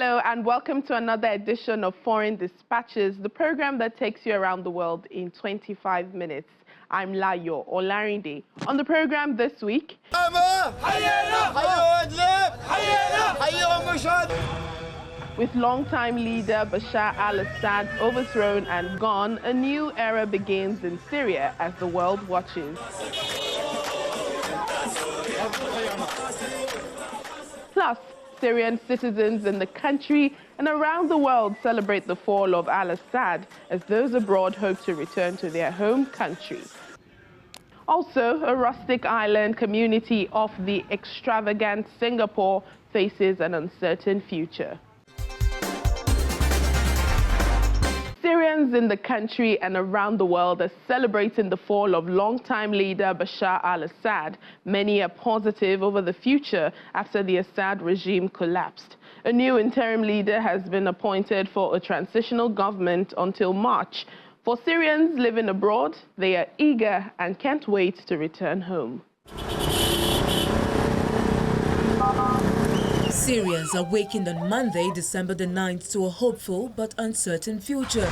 Hello and welcome to another edition of Foreign Dispatches, the program that takes you around the world in 25 minutes. I'm Layo Olarinde. On the program this week, with longtime leader Bashar Al-Assad overthrown and gone, a new era begins in Syria as the world watches. Plus, Syrian citizens in the country and around the world celebrate the fall of Al-Assad as those abroad hope to return to their home country. Also, a rustic island community off the extravagant Singapore faces an uncertain future. Syrians in the country and around the world are celebrating the fall of longtime leader Bashar al-Assad. Many are positive over the future after the Assad regime collapsed. A new interim leader has been appointed for a transitional government until March. For Syrians living abroad, they are eager and can't wait to return home. Syrians awakened on Monday, December the 9th, to a hopeful but uncertain future.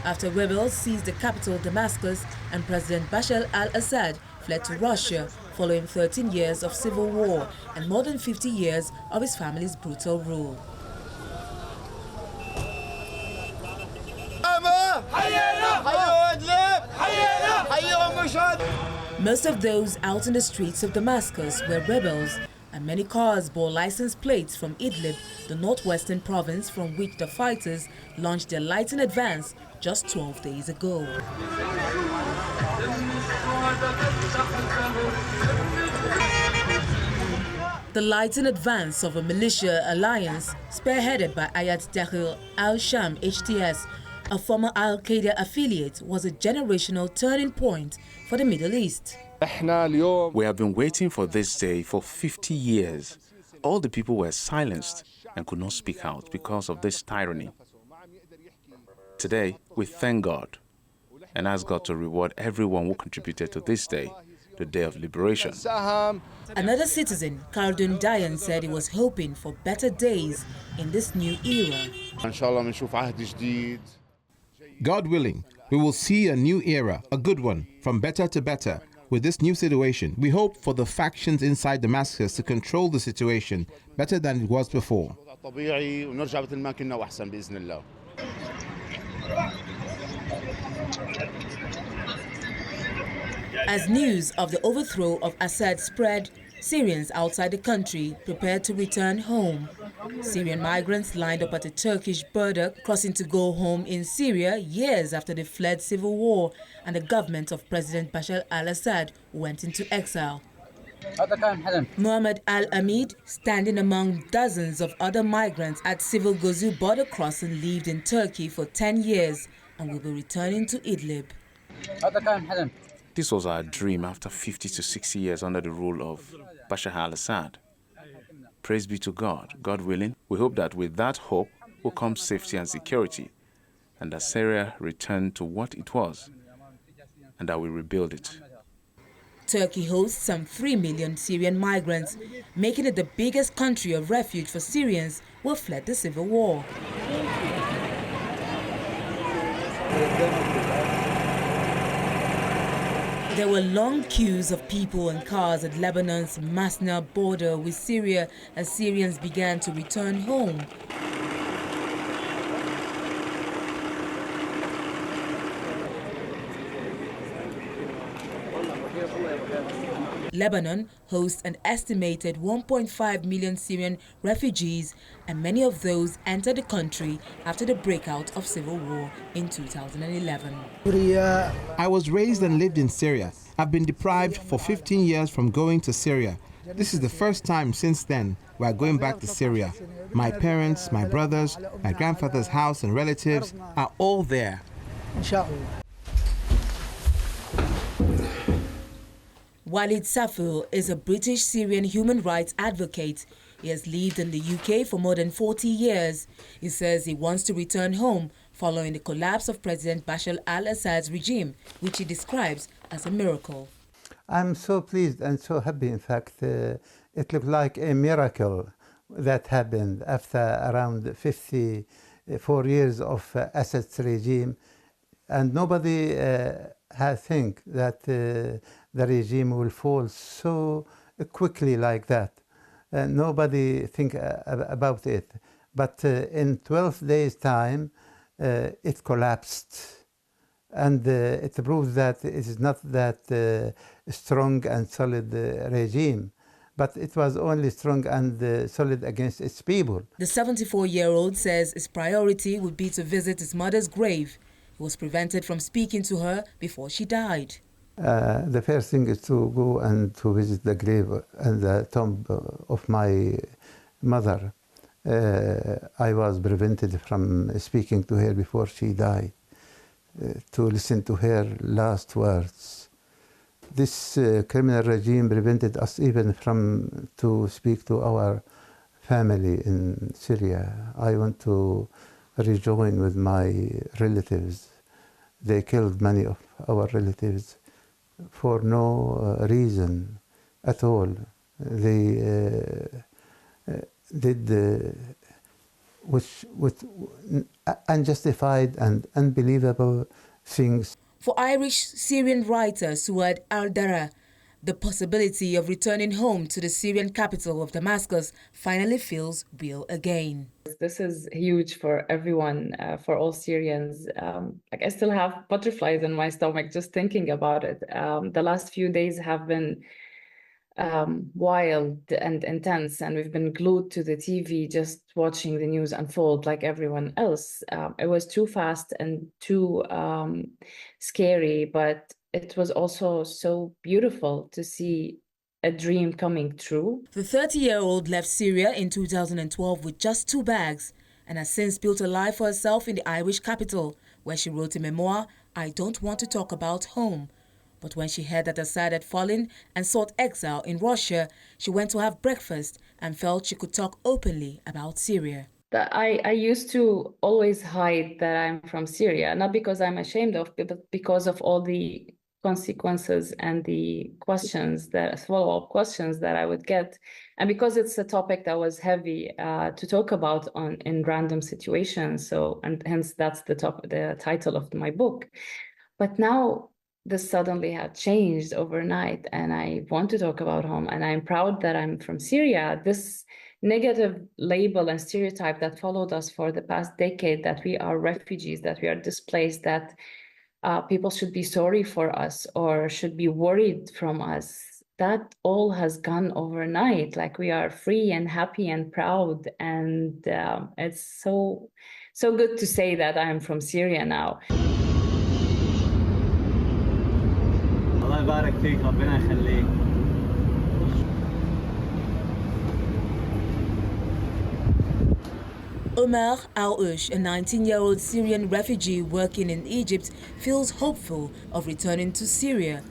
After rebels seized the capital, Damascus, and President Bashar al-Assad fled to Russia following 13 years of civil war and more than 50 years of his family's brutal rule. Most of those out in the streets of Damascus were rebels, and many cars bore license plates from Idlib, the northwestern province from which the fighters launched their lighting advance just 12 days ago. The lighting advance of a militia alliance spearheaded by Ayat Tahrir al-Sham HTS, a former Al-Qaeda affiliate, was a generational turning point for the Middle East. We have been waiting for this day for 50 years. All the people were silenced and could not speak out because of this tyranny. Today, we thank God and ask God to reward everyone who contributed to this day, the day of liberation. Another citizen, Khaldun Dayan, said he was hoping for better days in this new era. God willing, we will see a new era, a good one, from better to better. With this new situation, we hope for the factions inside Damascus to control the situation better than it was before. As news of the overthrow of Assad spread, Syrians outside the country prepared to return home. Syrian migrants lined up at a Turkish border crossing to go home in Syria years after they fled civil war and the government of President Bashar al-Assad went into exile. Mohammed al-Amid, standing among dozens of other migrants at Civil Gozu border crossing, lived in Turkey for 10 years and will be returning to Idlib. This was our dream after 50 to 60 years under the rule of Bashar al-Assad. Praise be to God. God willing, we hope that with that hope will come safety and security, and that Syria return to what it was, and that we rebuild it. Turkey hosts some 3 million Syrian migrants, making it the biggest country of refuge for Syrians who have fled the civil war. There were long queues of people and cars at Lebanon's Masna border with Syria as Syrians began to return home. Lebanon hosts an estimated 1.5 million Syrian refugees, and many of those entered the country after the breakout of civil war in 2011. I was raised and lived in Syria. I've been deprived for 15 years from going to Syria. This is the first time since then we are going back to Syria. My parents, my brothers, my grandfather's house and relatives are all there. Walid Safil is a British Syrian human rights advocate. He has lived in the UK for more than 40 years. He says he wants to return home following the collapse of President Bashar al-Assad's regime, which he describes as a miracle. I'm so pleased and so happy. In fact, it looked like a miracle that happened after around 54 years of Assad's regime. And nobody had think that the regime will fall so quickly like that. Nobody think about it. But in 12 days' time, it collapsed. And it proves that it is not that strong and solid regime, but it was only strong and solid against its people. The 74-year-old says his priority would be to visit his mother's grave. He was prevented from speaking to her before she died. The first thing is to go and to visit the grave and the tomb of my mother. I was prevented from speaking to her before she died, to listen to her last words. This criminal regime prevented us even from to speak to our family in Syria. I want to rejoin with my relatives. They killed many of our relatives for no reason at all. They did with unjustified and unbelievable things. For Irish-Syrian writer Suad Al-Dara, the possibility of returning home to the Syrian capital of Damascus finally feels real again. This is huge for everyone, for all Syrians. Like I still have butterflies in my stomach just thinking about it. The last few days have been wild and intense, and we've been glued to the TV just watching the news unfold like everyone else. It was too fast and too scary, but it was also so beautiful to see a dream coming true. The 30-year-old left Syria in 2012 with just 2 bags and has since built a life for herself in the Irish capital, where she wrote a memoir, I Don't Want to Talk About Home. But when she heard that Assad had fallen and sought exile in Russia, she went to have breakfast and felt she could talk openly about Syria. I used to always hide that I'm from Syria, not because I'm ashamed of it, but because of all the consequences and the questions, that follow-up questions that I would get, and because it's a topic that was heavy to talk about in random situations. So, and hence that's the title of my book. But now this suddenly had changed overnight, and I want to talk about home, and I'm proud that I'm from Syria. This negative label and stereotype that followed us for the past decade, that we are refugees, that we are displaced, that people should be sorry for us or should be worried from us, that all has gone overnight. Like, we are free and happy and proud, and it's so good to say that I'm from Syria now. الله يبارك فيك ربنا يخليك. Omar Al-Ush, a 19-year-old Syrian refugee working in Egypt, feels hopeful of returning to Syria.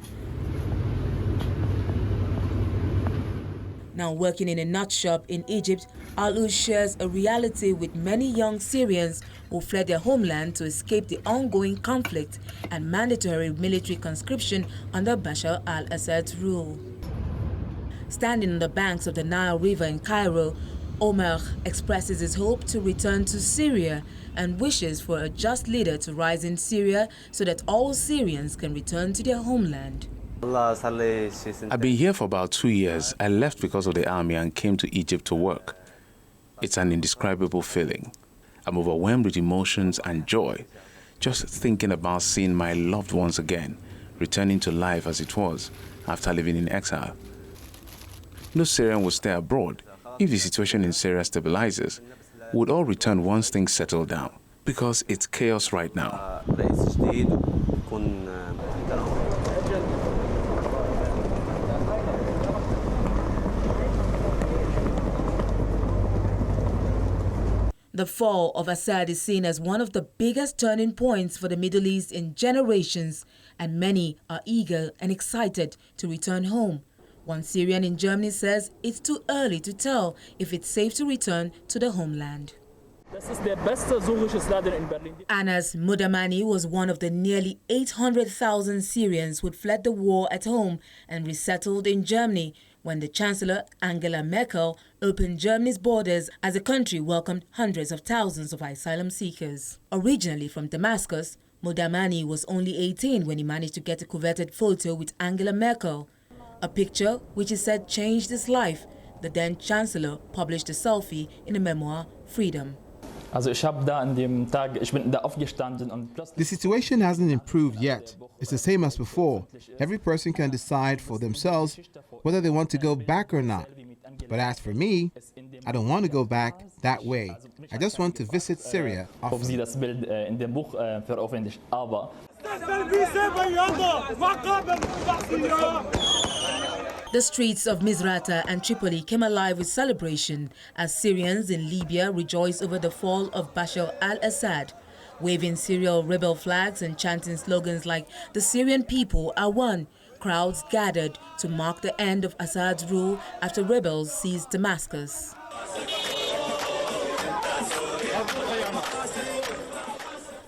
Now working in a nut shop in Egypt, Al-Ush shares a reality with many young Syrians who fled their homeland to escape the ongoing conflict and mandatory military conscription under Bashar al-Assad's rule. Standing on the banks of the Nile River in Cairo, Omar expresses his hope to return to Syria and wishes for a just leader to rise in Syria so that all Syrians can return to their homeland. I've been here for about 2 years. I left because of the army and came to Egypt to work. It's an indescribable feeling. I'm overwhelmed with emotions and joy, just thinking about seeing my loved ones again, returning to life as it was after living in exile. No Syrian will stay abroad. If the situation in Syria stabilizes, we would all return once things settle down, because it's chaos right now. The fall of Assad is seen as one of the biggest turning points for the Middle East in generations, and many are eager and excited to return home. One Syrian in Germany says it's too early to tell if it's safe to return to the homeland. Anas Mudamani was one of the nearly 800,000 Syrians who fled the war at home and resettled in Germany when the Chancellor Angela Merkel opened Germany's borders as the country welcomed hundreds of thousands of asylum seekers. Originally from Damascus, Mudamani was only 18 when he managed to get a coveted photo with Angela Merkel, a picture which he said changed his life. The then Chancellor published a selfie in a memoir, Freedom. The situation hasn't improved yet. It's the same as before. Every person can decide for themselves whether they want to go back or not. But as for me, I don't want to go back that way. I just want to visit Syria often. The streets of Misrata and Tripoli came alive with celebration as Syrians in Libya rejoiced over the fall of Bashar al-Assad, waving Syrian rebel flags and chanting slogans like "The Syrian people are one." Crowds gathered to mark the end of Assad's rule after rebels seized Damascus.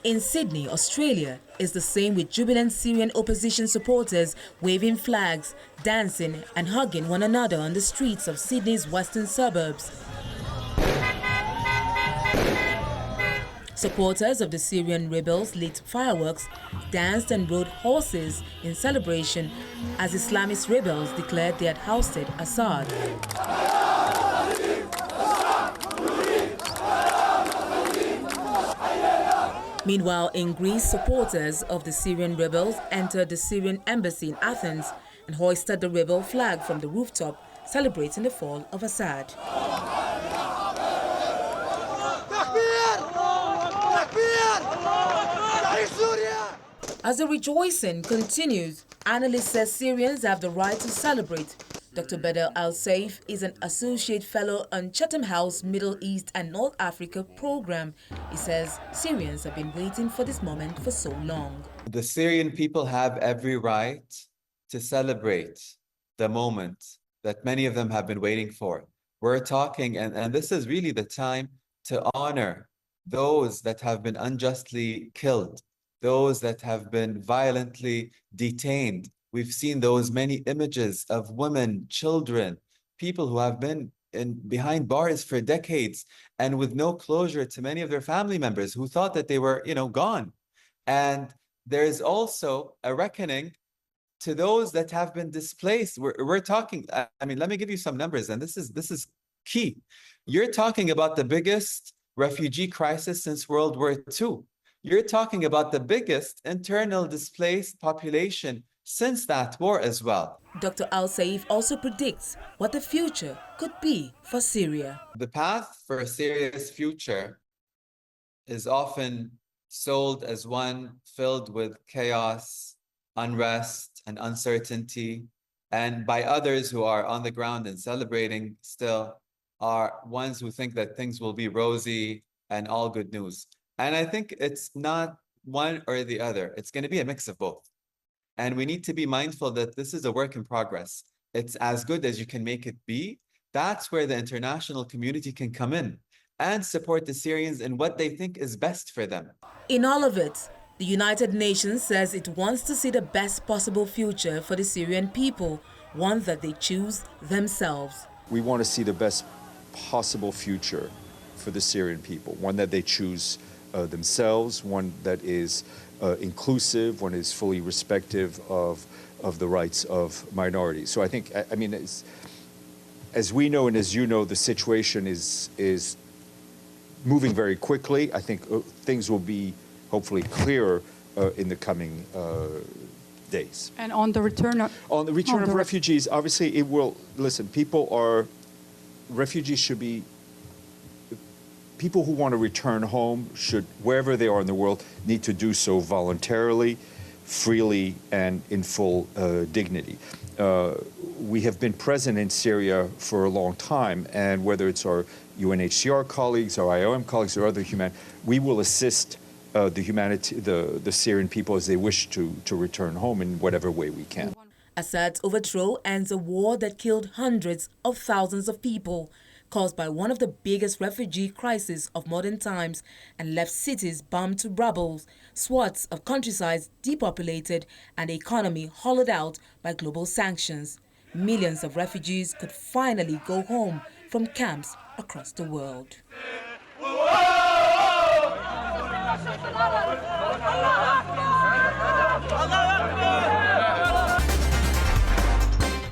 In Sydney, Australia, it's the same with jubilant Syrian opposition supporters waving flags, dancing and hugging one another on the streets of Sydney's western suburbs. Supporters of the Syrian rebels lit fireworks, danced and rode horses in celebration as Islamist rebels declared they had ousted Assad. Meanwhile, in Greece, supporters of the Syrian rebels entered the Syrian embassy in Athens and hoisted the rebel flag from the rooftop, celebrating the fall of Assad. As the rejoicing continues, analysts say Syrians have the right to celebrate. Dr. Bedel Al-Saif is an associate fellow on Chatham House Middle East and North Africa program. He says Syrians have been waiting for this moment for so long. The Syrian people have every right to celebrate the moment that many of them have been waiting for. We're talking, and this is really the time to honor those that have been unjustly killed, those that have been violently detained. We've seen those many images of women, children, people who have been behind bars for decades and with no closure to many of their family members who thought that they were, gone. And there's also a reckoning to those that have been displaced. We're talking, let me give you some numbers, and this is key. You're talking about the biggest refugee crisis since World War II. You're talking about the biggest internal displaced population since that war as well. Dr. Al-Saif also predicts what the future could be for Syria. The path for Syria's future is often sold as one filled with chaos, unrest, and uncertainty, and by others who are on the ground and celebrating still are ones who think that things will be rosy and all good news. And I think it's not one or the other. It's going to be a mix of both. And we need to be mindful that this is a work in progress. It's as good as you can make it be. That's where the international community can come in and support the Syrians in what they think is best for them. In all of it, the United Nations says it wants to see the best possible future for the Syrian people, one that they choose themselves. We want to see the best possible future for the Syrian people, one that they choose themselves, one that is inclusive, one is fully respective of the rights of minorities. So I think, as we know and as you know, the situation is moving very quickly. I think things will be hopefully clearer in the coming days. And on the return of... On the return of refugees, obviously it will, listen, refugees should be, people who want to return home should, wherever they are in the world, need to do so voluntarily, freely, and in full dignity. We have been present in Syria for a long time, and whether it's our UNHCR colleagues, our IOM colleagues, or other we will assist the Syrian people as they wish to return home in whatever way we can. Assad's overthrow ends a war that killed hundreds of thousands of people. caused by one of the biggest refugee crises of modern times and left cities burned to rubble, swaths of countryside depopulated, and the economy hollowed out by global sanctions. Millions of refugees could finally go home from camps across the world.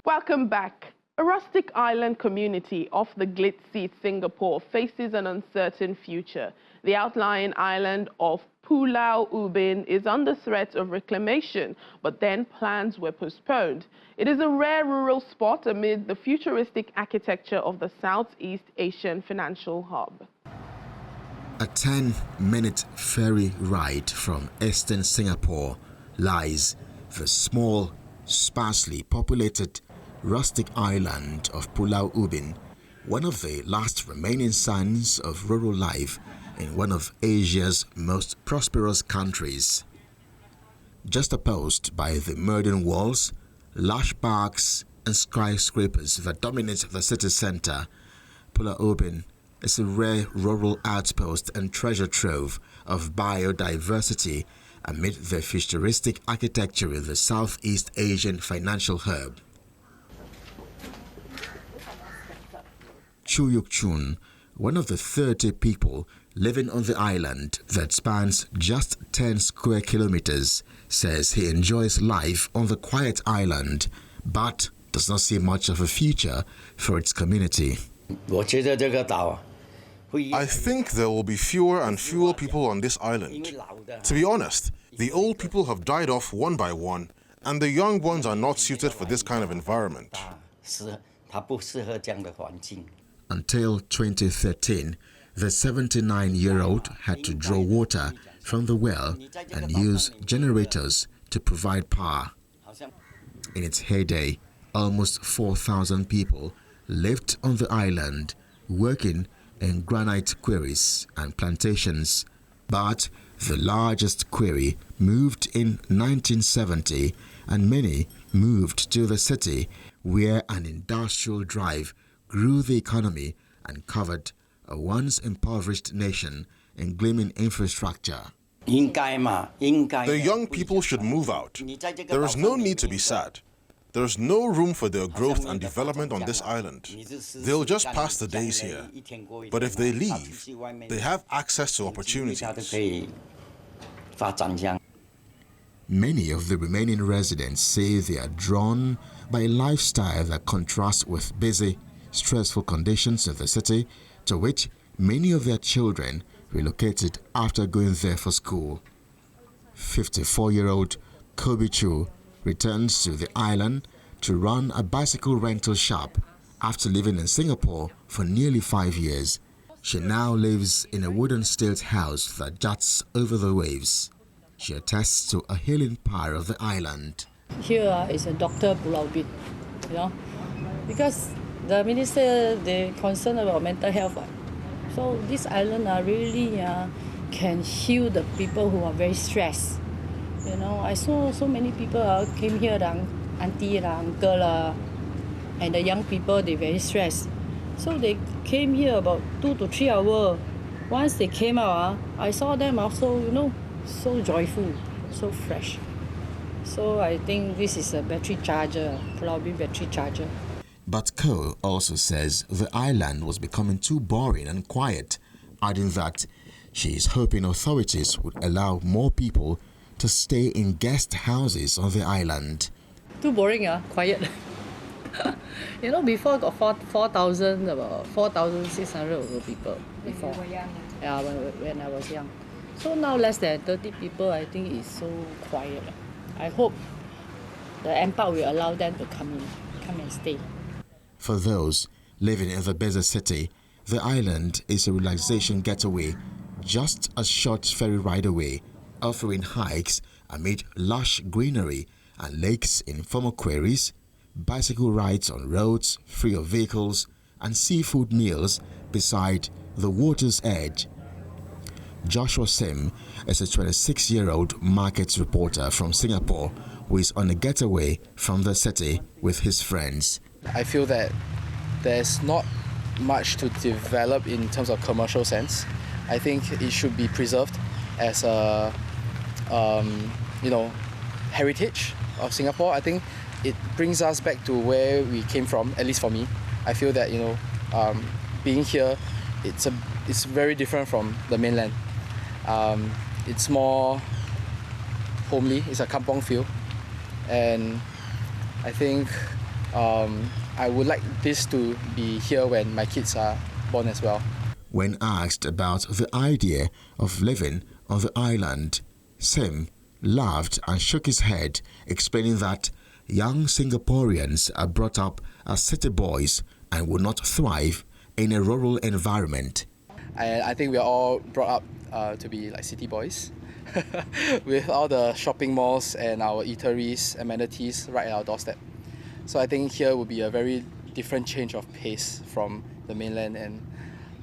Welcome back. A rustic island community off the glitzy Singapore faces an uncertain future. The outlying island of Pulau Ubin is under threat of reclamation, but then plans were postponed. It is a rare rural spot amid the futuristic architecture of the Southeast Asian financial hub. A 10-minute ferry ride from eastern Singapore lies the small, sparsely populated rustic island of Pulau Ubin, one of the last remaining signs of rural life in one of Asia's most prosperous countries. Just opposed by the modern walls, lush parks and skyscrapers that dominate the city center, Pulau Ubin is a rare rural outpost and treasure trove of biodiversity amid the futuristic architecture of the Southeast Asian financial hub. Chu Yuk Chun, one of the 30 people living on the island that spans just 10 square kilometers, says he enjoys life on the quiet island, but does not see much of a future for its community. I think there will be fewer and fewer people on this island. To be honest, the old people have died off one by one, and the young ones are not suited for this kind of environment. Until 2013, the 79-year-old had to draw water from the well and use generators to provide power. In its heyday, almost 4,000 people lived on the island, working in granite quarries and plantations. But the largest quarry moved in 1970, and many moved to the city, where an industrial drive grew the economy and covered a once impoverished nation in gleaming infrastructure. The young people should move out. There is no need to be sad. There is no room for their growth and development on this island. They'll just pass the days here. But if they leave, they have access to opportunities. Many of the remaining residents say they are drawn by a lifestyle that contrasts with busy, stressful conditions of the city, to which many of their children relocated after going there for school. 54-year-old Kobe Chu returns to the island to run a bicycle rental shop after living in Singapore for nearly 5 years. She now lives in a wooden stilt house that juts over the waves. She attests to a healing power of the island. Here is a Dr. Pulau, because the minister, they're concerned about mental health. So this island really can heal the people who are very stressed. I saw so many people came here, auntie, uncle, and the young people, they're very stressed. So they came here about 2 to 3 hours. Once they came out, I saw them also, so joyful, so fresh. So I think this is a battery charger, Pulau Ubin battery charger. But Ko also says the island was becoming too boring and quiet, adding that she is hoping authorities would allow more people to stay in guest houses on the island. Too boring, quiet. Before got 4,000, about 4,600 people before. Yeah, when I was young. So now less than 30 people, I think it's so quiet. I hope the MPAC will allow them to come and stay. For those living in the busy city, the island is a relaxation getaway, just a short ferry ride away, offering hikes amid lush greenery and lakes in former quarries, bicycle rides on roads free of vehicles, and seafood meals beside the water's edge. Joshua Sim is a 26-year-old market reporter from Singapore who is on a getaway from the city with his friends. I feel that there's not much to develop in terms of commercial sense. I think it should be preserved as a heritage of Singapore. I think it brings us back to where we came from, at least for me. I feel that being here, it's very different from the mainland. It's more homely. It's a kampong feel, and I think I would like this to be here when my kids are born as well. When asked about the idea of living on the island, Sim laughed and shook his head, explaining that young Singaporeans are brought up as city boys and would not thrive in a rural environment. I think we are all brought up to be like city boys with all the shopping malls and our eateries, amenities right at our doorstep. So I think here will be a very different change of pace from the mainland, and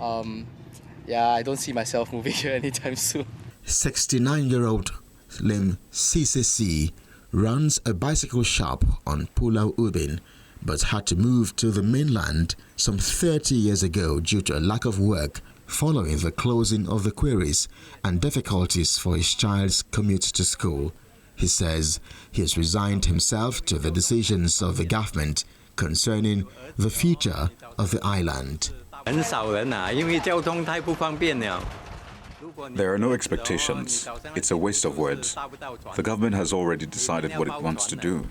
I don't see myself moving here anytime soon. 69-year-old Lim CCC runs a bicycle shop on Pulau Ubin, but had to move to the mainland some 30 years ago due to a lack of work following the closing of the quarries and difficulties for his child's commute to school. He says he has resigned himself to the decisions of the government concerning the future of the island. There are no expectations. It's a waste of words. The government has already decided what it wants to do.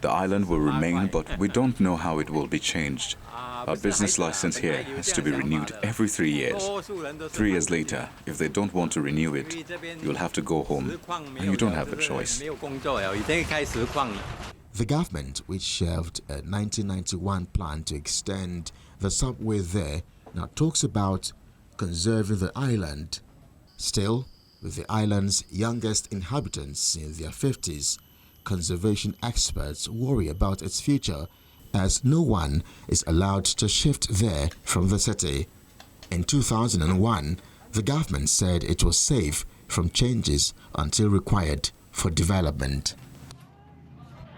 The island will remain, but we don't know how it will be changed. Our business license here has to be renewed every 3 years. 3 years later, if they don't want to renew it, you'll have to go home, and you don't have a choice. The government, which shelved a 1991 plan to extend the subway there, now talks about conserving the island. Still, with the island's youngest inhabitants in their 50s, conservation experts worry about its future, as no one is allowed to shift there from the city. In 2001, the government said it was safe from changes until required for development.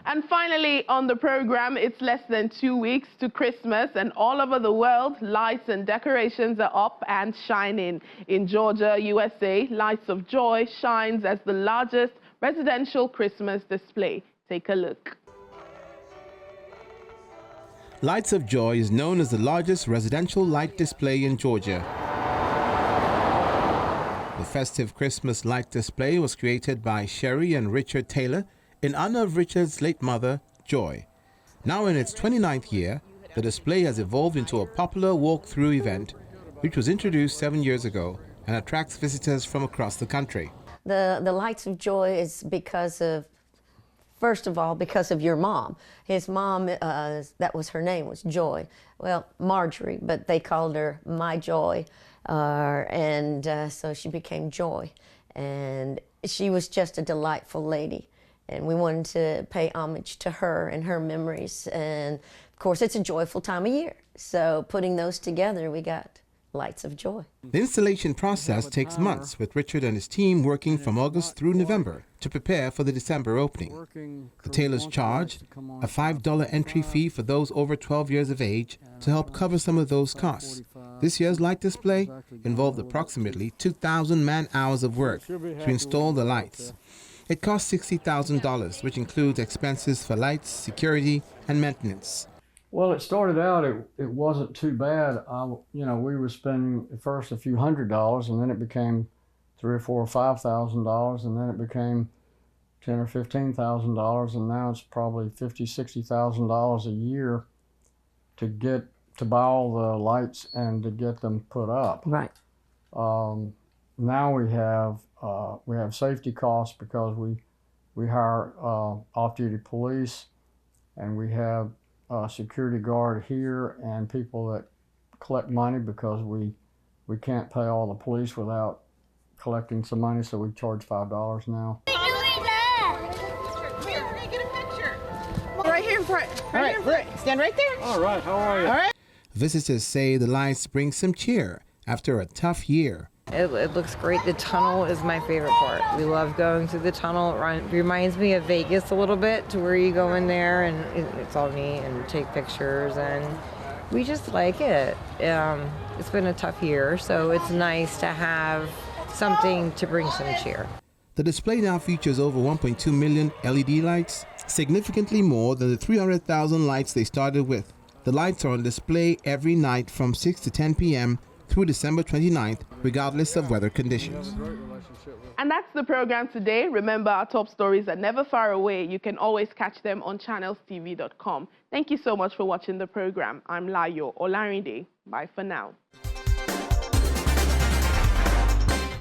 And finally, on the program, it's less than 2 weeks to Christmas, and all over the world, lights and decorations are up and shining. In Georgia, USA, Lights of Joy shines as the largest residential Christmas display. Take a look. Lights of Joy is known as the largest residential light display in Georgia. The festive Christmas light display was created by Sherry and Richard Taylor in honor of Richard's late mother, Joy. Now in its 29th year, the display has evolved into a popular walk-through event, which was introduced 7 years ago and attracts visitors from across the country. The Lights of Joy is because of, first of all, because of your mom. His mom, that was her name, was Joy. Well, Marjorie, but they called her My Joy, so she became Joy. And she was just a delightful lady. And we wanted to pay homage to her and her memories. And of course, it's a joyful time of year. So putting those together, we got Lights of Joy. The installation process takes months, with Richard and his team working from August through November to prepare for the December opening. The Taylors charge a $5 entry fee for those over 12 years of age to help cover some of those costs. This year's light display involved approximately 2,000 man-hours of work to install the lights. It cost $60,000, which includes expenses for lights, security, and maintenance. Well, it started out, it wasn't too bad. We were spending at first a few $100s, and then it became $3,000 or $4,000 or $5,000, and then it became $10,000 or $15,000, and now it's probably $50,000, $60,000 a year to buy all the lights and to get them put up. Right. Now we have safety costs because we hire off-duty police, and we have a security guard here and people that collect money because we can't pay all the police without collecting some money, so we charge $5 now. Right here in front. Right here in front. Stand right there. All right, how are you? All right. Visitors say the lights bring some cheer after a tough year. It looks great. The tunnel is my favorite part. We love going through the tunnel. It reminds me of Vegas a little bit, to where you go in there and it's all neat and take pictures, and We just like it. It's been a tough year, so it's nice to have something to bring some cheer. The display now features over 1.2 million LED lights, significantly more than the 300,000 lights they started with. The lights are on display every night from 6 to 10 p.m. through December 29th, regardless of weather conditions. And that's the program today. Remember, our top stories are never far away. You can always catch them on channelstv.com. Thank you so much for watching the program. I'm Layo Olarinde. Bye for now.